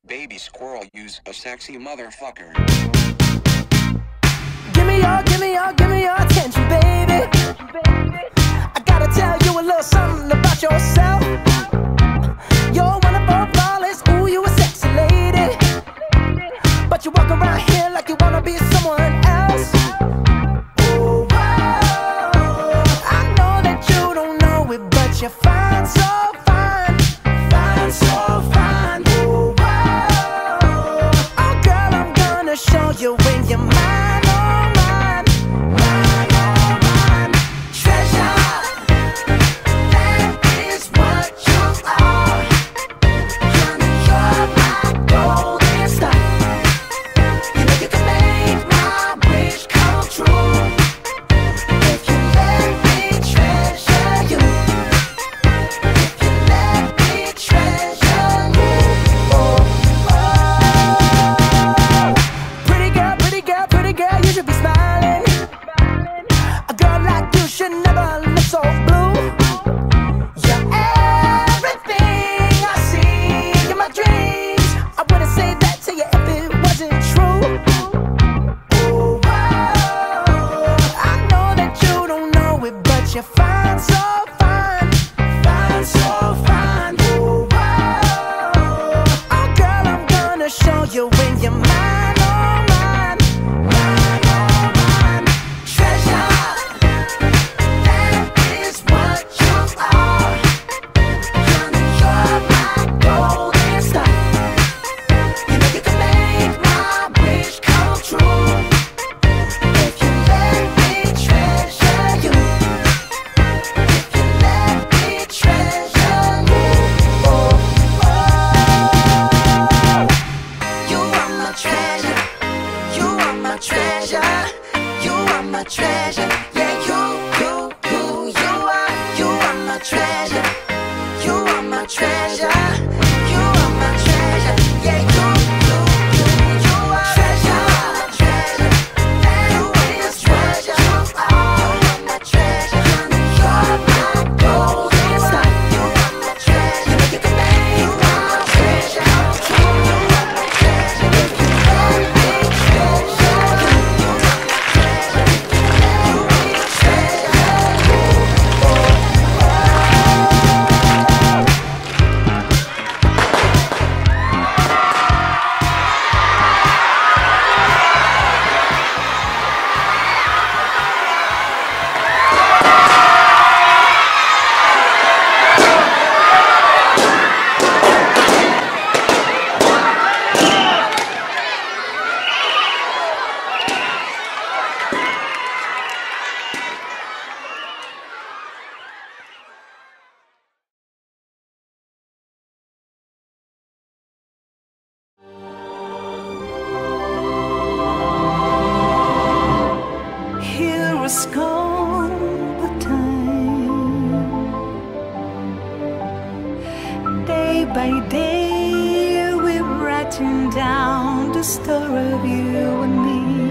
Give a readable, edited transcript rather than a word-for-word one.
Baby squirrel, use a sexy motherfucker. Give me your attention, baby. I gotta tell you a little something about yourself. You're wonderful, flawless, ooh, you a sexy lady. But you walk around here like you wanna be someone else. Oh, whoa. I know that you don't know it, but you're fine, so fine. Fine, so fine. Oh, whoa. Oh, girl, I'm gonna show you when you're mine. You're fine, so fine, fine, so fine. Ooh, whoa. Oh, girl, I'm gonna show you when you're mine, oh, mine, mine, oh, mine. Treasure, that is what you are. Honey, you're my golden star. You know you can make my wish come true if you let me treasure you. Treasure, yeah, you are my treasure. You are my treasure. You are my treasure. Yeah, you are treasure, treasure. You are my treasure. You are my treasure. You're my golden star. You are my treasure. You know you can make my treasure. You are my treasure. If you let me treasure you. By day, we're writing down the story of you and me.